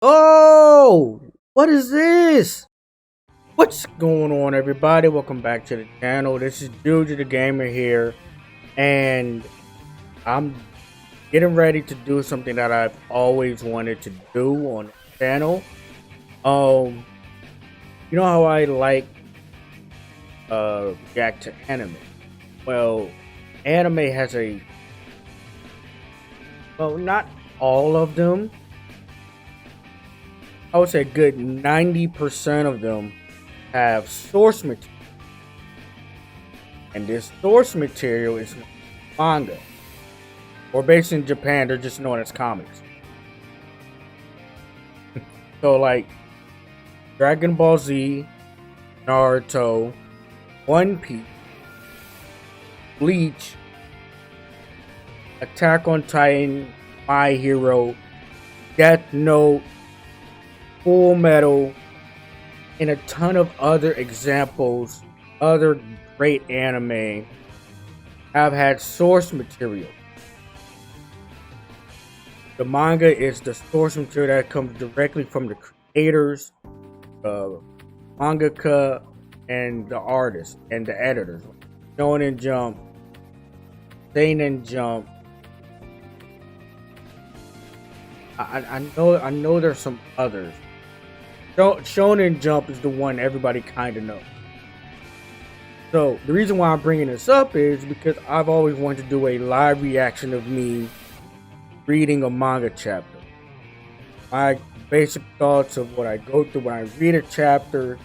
Oh, what is this? What's going on, everybody? Welcome back to the channel. This is Juju the Gamer here, and I'm getting ready to do something that I've always wanted to do on the channel. Um, you know how I like react to anime? Well, anime has not all of them. I would say a good 90% of them have source material, and this source material is manga, or based in Japan, they're just known as comics. So, like Dragon Ball Z, Naruto, One Piece, Bleach, Attack on Titan, My Hero, Death Note, Full Metal, and a ton of other examples, other great anime have had source material. The manga is the source material that comes directly from the creators, the mangaka, and the artists and the editors. Shonen Jump, Seinen Jump. I know there's some others. Shonen Jump is the one everybody kind of knows. So the reason why I'm bringing this up is because I've always wanted to do a live reaction of me reading a manga chapter. My basic thoughts of what I go through when I read a chapter,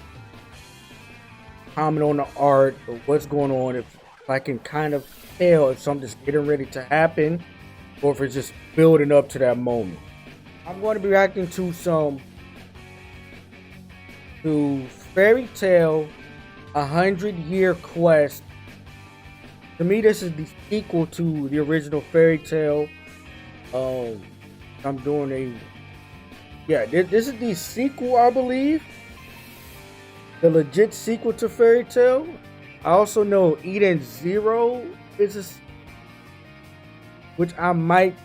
comment on the art or what's going on, if I can kind of tell if something's getting ready to happen or if it's just building up to that moment. I'm going to be reacting to Fairy Tail 100-Year Quest. To me, this is the sequel to the original Fairy Tail. I'm doing this is the sequel, I believe. The legit sequel to Fairy Tail. I also know Eden Zero is which I might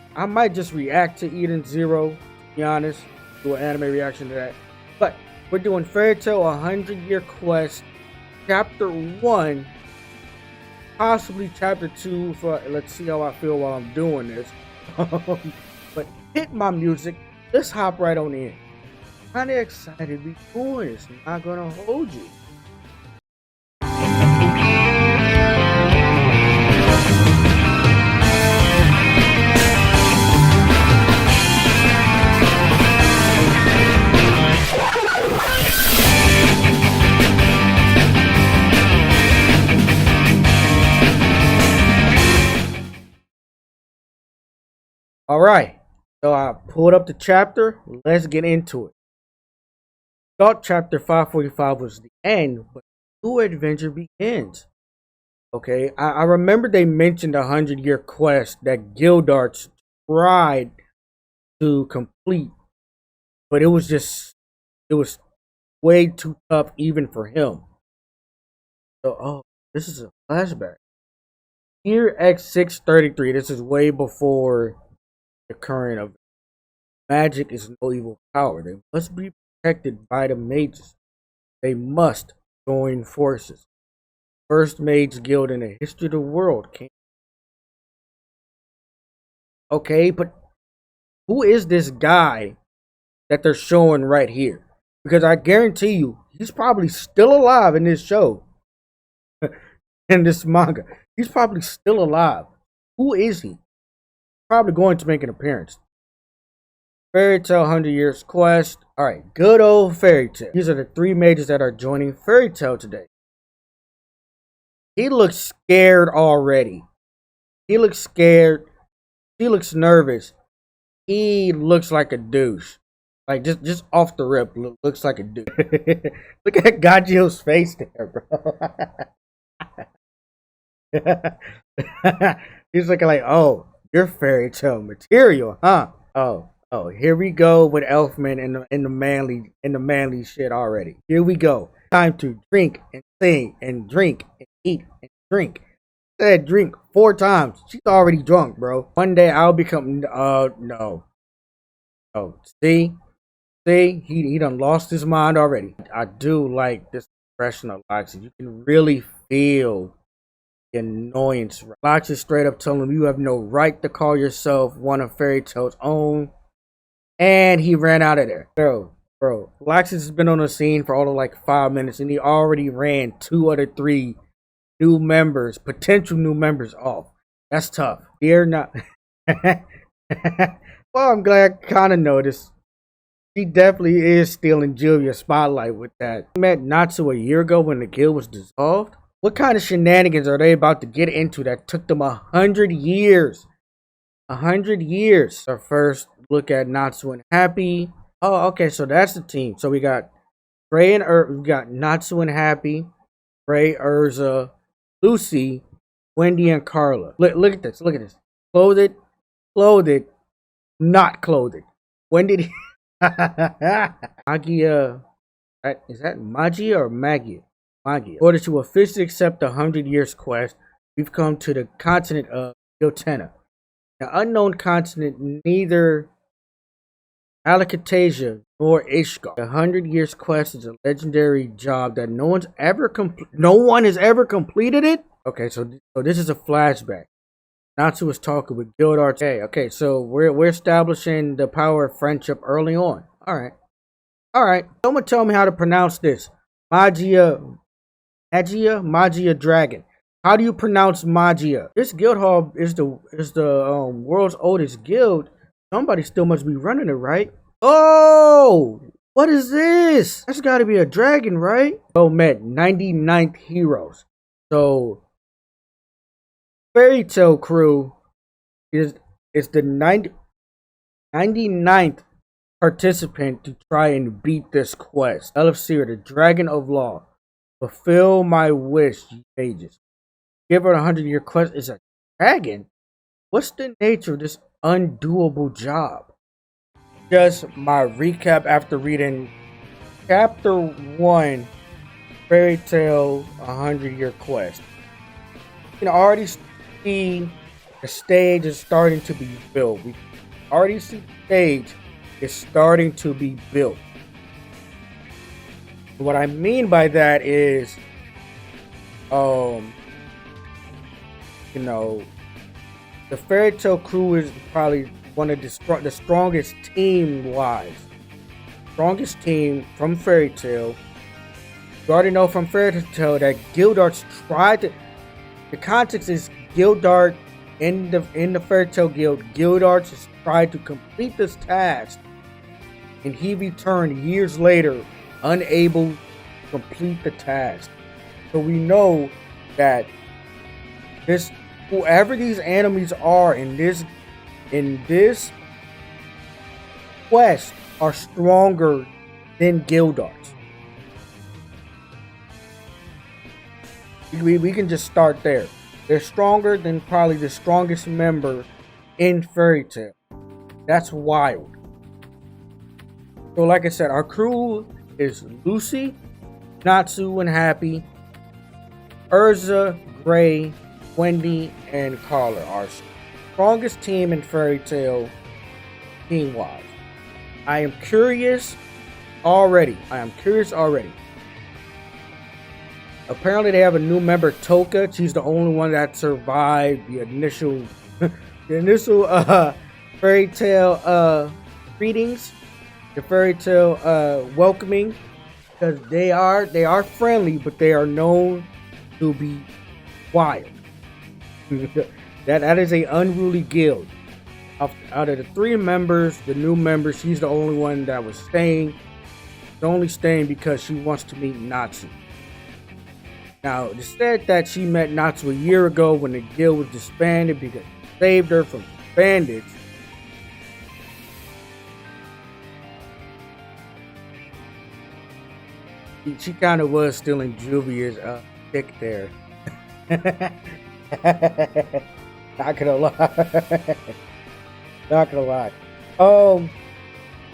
just react to Eden Zero, to be honest. Do an anime reaction to that. But we're doing Fairy Tail 100-Year Quest, Chapter 1, possibly Chapter 2. Let's see how I feel while I'm doing this. But hit my music. Let's hop right on in. Kinda excited to be doing this. I'm not gonna hold you. All right, so I pulled up the chapter. Let's get into it. Thought chapter 545 was the end, but new adventure begins. Okay, I remember they mentioned a 100-year quest that Gildarts tried to complete, but it was way too tough even for him. So, this is a flashback. Here X633. This is way before the current of magic is no evil power. They must be protected by the mages. They must join forces. First mage guild in the history of the world. Okay, but who is this guy that they're showing right here? Because I guarantee you, he's probably still alive in this show. In this manga. He's probably still alive. Who is he? Probably going to make an appearance. Fairy Tail 100 Years Quest. Alright, good old Fairy Tail. These are the 3 mages that are joining Fairy Tail today. He looks scared already. He looks scared. He looks nervous. He looks like a douche. Like, just off the rip, looks like a douche. Look at Gajio's face there, bro. He's looking like, oh, you're Fairy Tail material, huh? Oh, here we go with ELFMAN in the manly shit already. Here we go. Time to drink and sing and drink and eat and drink. Said drink 4 times. She's already drunk, bro. One day I'll become no. Oh, see? See, he done lost his mind already. I do like this expression of Loxus. You can really feel the annoyance. Loxus straight up telling him you have no right to call yourself one of Fairy Tail's own. And he ran out of there. Bro, Loxus has been on the scene for all of like 5 minutes and he already ran 2 out of 3 new members, potential new members off. That's tough. They're not. Well, I'm glad Kana noticed. She definitely is stealing Julia's spotlight with that. I met Natsu a year ago when the guild was dissolved. What kind of shenanigans are they about to get into that took them 100 years? 100 years. Our first look at Natsu and Happy. Oh, okay, so that's the team. So we got Ray and we got Natsu and Happy, Ray, ERZA, Lucy, Wendy, and CARLA. Look at this. Look at this. Clothed, not clothed. When did he? Magia, is that Magia or Magia? Magia. In order to officially accept the 100 years quest, we've come to the continent of Yotena. The unknown continent, neither Alakatasia nor Ishgar. The 100 years quest is a legendary job that no one has ever completed it. Okay, so this is a flashback. Natsu was talking with Guildart. Okay, so we're establishing the power of friendship early on. All right. Someone tell me how to pronounce this. Magia Dragon. How do you pronounce Magia? This guild hall is the world's oldest guild. Somebody still must be running it, right? Oh, what is this? That's got to be a dragon, right? Met 99th heroes. So Fairy Tail crew is the 99th participant to try and beat this quest. Elfseer, the Dragon of Law. Fulfill my wish, ye pages. Give her a 100-year quest is a dragon? What's the nature of this undoable job? Just my recap after reading Chapter 1, Fairy Tail 100-year quest. You can already see the stage is starting to be built. We already see the stage is starting to be built. What I mean by that is, the Fairy Tail crew is probably one of the strongest team-wise. Strongest team from Fairy Tail. You already know from Fairy Tail that Guildarts tried to. The context is Guildart in the Fairy Tail Guild. Guildarts has tried to complete this task, and he returned years later, unable to complete the task. So we know that whoever these enemies are in this quest are stronger than Guildarts. We can just start there. They're stronger than probably the strongest member in Fairy Tail. That's wild. So like I said, our crew is Lucy, Natsu and Happy, ERZA, Gray, Wendy, and CARLA. Our strongest team in Fairy Tail, team-wise. I am curious already. Apparently they have a new member, TOUKA. She's the only one that survived the initial Fairy Tail greetings, the Fairy Tail welcoming, because they are friendly, but they are known to be wild. that is a unruly guild. Out of the 3 members, the new member, she's the only one that was staying. She's only staying because she wants to meet Natsu. Now, it said that she met Natsu a year ago when the guild was disbanded because he saved her from bandits. She kind of was stealing Julia's pick there. Not gonna lie.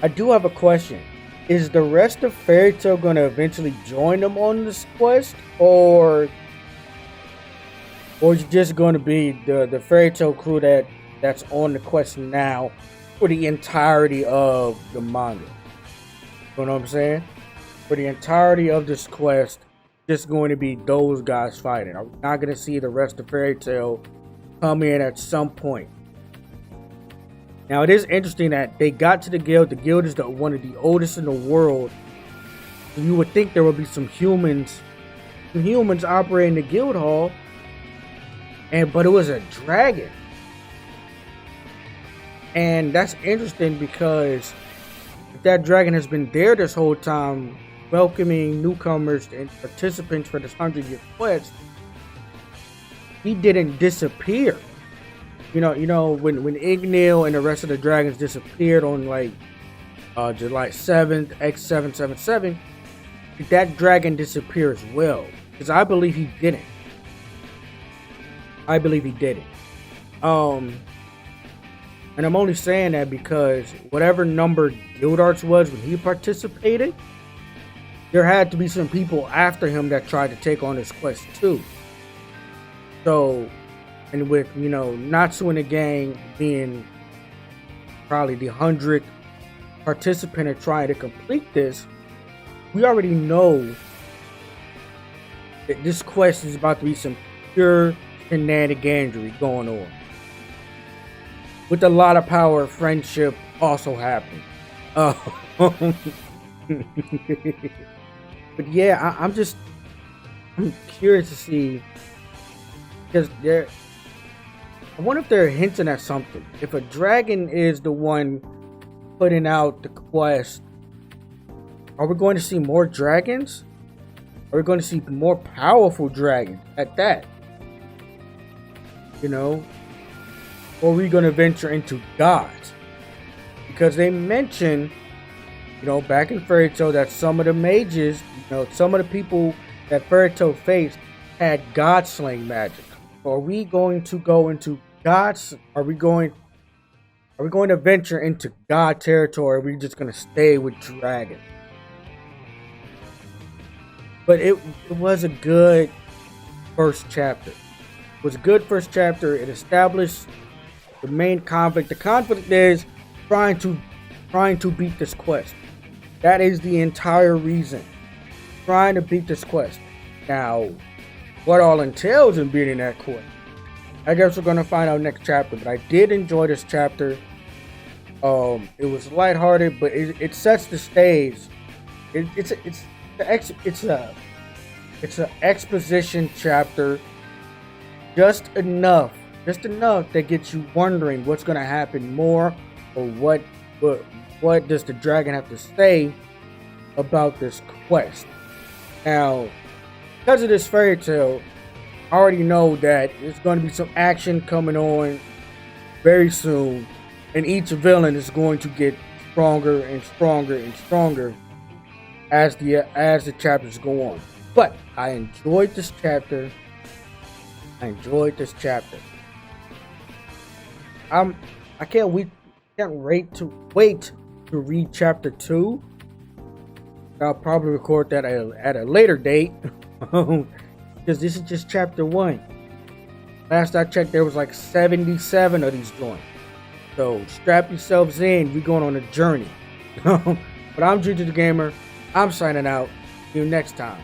I do have a question. Is the rest of Fairy Tail going to eventually join them on this quest, or is it just going to be the Fairy Tail crew that's on the quest now for the entirety of the manga? You know what I'm saying? For the entirety of this quest, just going to be those guys fighting. I'm not going to see the rest of Fairy Tail come in at some point. Now, it is interesting that they got to the guild. The guild is one of the oldest in the world. So you would think there would be some humans operating the guild hall, but it was a dragon. And that's interesting because that dragon has been there this whole time, welcoming newcomers and participants for this 100-year quest. He didn't disappear. You know, when Ignil and the rest of the dragons disappeared on like July 7th, X777, that dragon disappear as well. Because I believe he didn't. And I'm only saying that because whatever number Guildarts was when he participated, there had to be some people after him that tried to take on this quest too. So, and with, you know, Natsu and the gang being probably the 100th participant in trying to complete this, we already know that this quest is about to be some pure shenaniganry going on. With a lot of power, friendship also happening. But yeah, I'm curious to see, because I wonder if they're hinting at something. If a dragon is the one putting out the quest, are we going to see more dragons? Are we going to see more powerful dragons at that? You know? Or are we going to venture into gods? Because they mentioned, you know, back in Fairy Tail that some of the mages, you know, some of the people that Fairy Tail faced had god slaying magic. Are we going to go into gods? Are we going to venture into god territory? Or are we just going to stay with dragons? But it was a good first chapter. It was a good first chapter. It established the main conflict. The conflict is trying to beat this quest. That is the entire reason. Trying to beat this quest. Now, what all entails in beating that quest, I guess we're gonna find out next chapter. But I did enjoy this chapter. It was lighthearted, but it sets the stage. It's an exposition chapter, just enough that gets you wondering what's gonna happen more, or what does the dragon have to say about this quest. Now, because of this Fairy Tail, I already know that there's going to be some action coming on very soon, and each villain is going to get stronger and stronger and stronger as the chapters go on. But I enjoyed this chapter. I can't wait to read chapter 2. I'll probably record that at a later date. Because this is just chapter 1. Last I checked, there was like 77 of these joints. So strap yourselves in. We're going on a journey. But I'm Juju the Gamer. I'm signing out. See you next time.